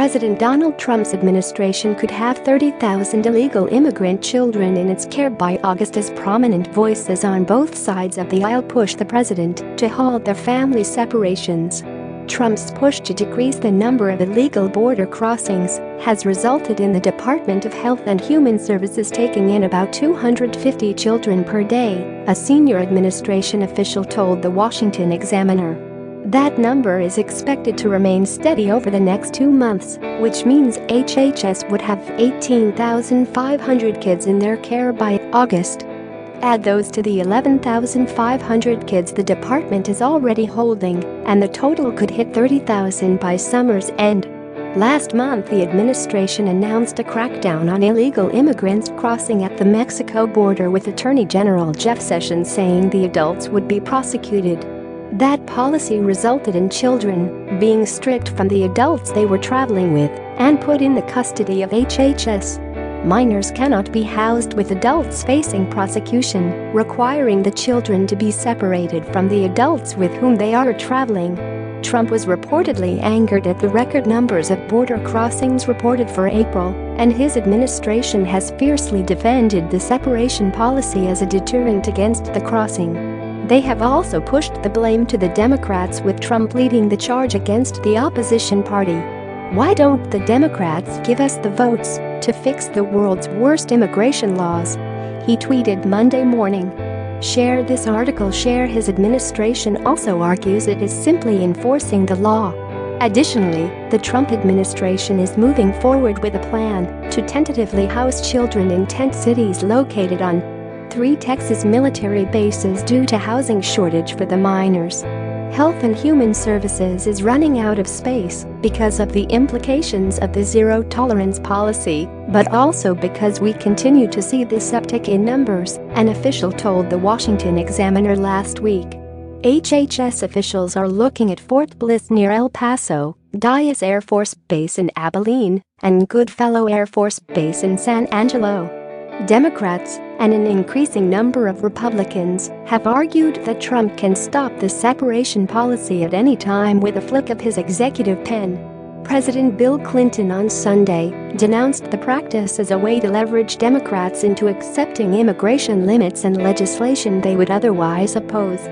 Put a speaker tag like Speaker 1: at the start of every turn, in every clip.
Speaker 1: President Donald Trump's administration could have 30,000 illegal immigrant children in its care by August as prominent voices on both sides of the aisle push the president to halt their family separations. Trump's push to decrease the number of illegal border crossings has resulted in the Department of Health and Human Services taking in about 250 children per day, a senior administration official told the Washington Examiner. That number is expected to remain steady over the next 2 months, which means HHS would have 18,500 kids in their care by August. Add those to the 11,500 kids the department is already holding, and the total could hit 30,000 by summer's end. Last month, the administration announced a crackdown on illegal immigrants crossing at the Mexico border, with Attorney General Jeff Sessions saying the adults would be prosecuted. That policy resulted in children being stripped from the adults they were traveling with and put in the custody of HHS. Minors cannot be housed with adults facing prosecution, requiring the children to be separated from the adults with whom they are traveling. Trump was reportedly angered at the record numbers of border crossings reported for April, and his administration has fiercely defended the separation policy as a deterrent against the crossing. They have also pushed the blame to the Democrats, with Trump leading the charge against the opposition party. "Why don't the Democrats give us the votes to fix the world's worst immigration laws?" he tweeted Monday morning. Share this article. Share. His administration also argues it is simply enforcing the law. Additionally, the Trump administration is moving forward with a plan to tentatively house children in tent cities located on 3 Texas military bases due to housing shortage for the minors. Health and Human Services is running out of space because of the implications of the zero-tolerance policy, but also because we continue to see this uptick in numbers, an official told the Washington Examiner last week. HHS officials are looking at Fort Bliss near El Paso, Dyess Air Force Base in Abilene, and Goodfellow Air Force Base in San Angelo. Democrats and an increasing number of Republicans have argued that Trump can stop the separation policy at any time with a flick of his executive pen. President Bill Clinton on Sunday denounced the practice as a way to leverage Democrats into accepting immigration limits and legislation they would otherwise oppose.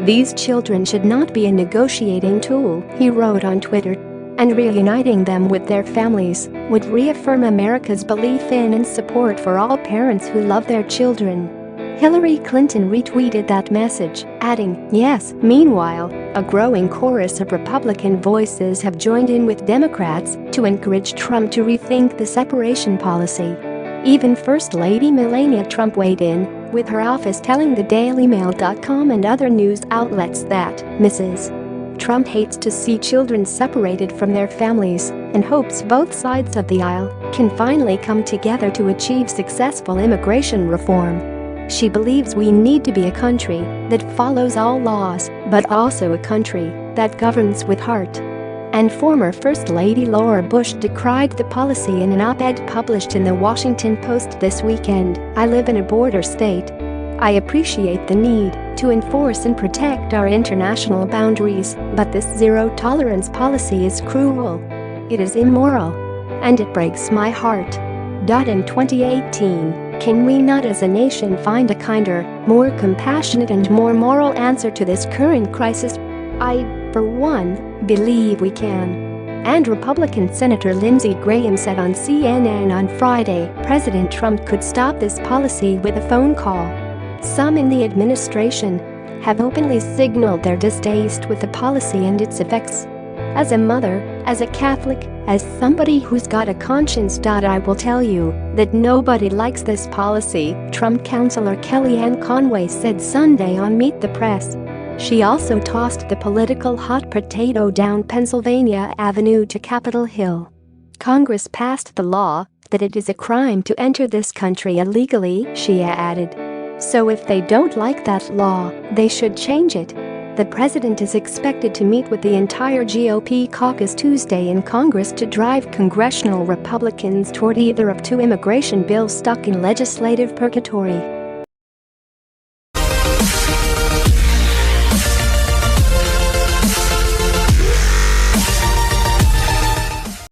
Speaker 1: "These children should not be a negotiating tool," he wrote on Twitter, "and reuniting them with their families would reaffirm America's belief in and support for all parents who love their children." Hillary Clinton retweeted that message, adding, "Yes." Meanwhile, a growing chorus of Republican voices have joined in with Democrats to encourage Trump to rethink the separation policy. Even First Lady Melania Trump weighed in, with her office telling the DailyMail.com and other news outlets that Mrs. Trump hates to see children separated from their families and hopes both sides of the aisle can finally come together to achieve successful immigration reform. She believes we need to be a country that follows all laws, but also a country that governs with heart. And former First Lady Laura Bush decried the policy in an op-ed published in the Washington Post this weekend. "I live in a border state. I appreciate the need to enforce and protect our international boundaries, but this zero-tolerance policy is cruel. It is immoral. And it breaks my heart." In 2018, can we not as a nation find a kinder, more compassionate and more moral answer to this current crisis? I, for one, believe we can. And Republican Senator Lindsey Graham said on CNN on Friday President Trump could stop this policy with a phone call. Some in the administration have openly signaled their distaste with the policy and its effects. As a mother, as a Catholic, as somebody who's got a conscience. I will tell you that nobody likes this policy, Trump counselor Kellyanne Conway said Sunday on Meet the Press. She also tossed the political hot potato down Pennsylvania Avenue to Capitol Hill. Congress passed the law that it is a crime to enter this country illegally, she added. So if they don't like that law, they should change it. The president is expected to meet with the entire GOP caucus Tuesday in Congress to drive congressional Republicans toward either of 2 immigration bills stuck in legislative purgatory.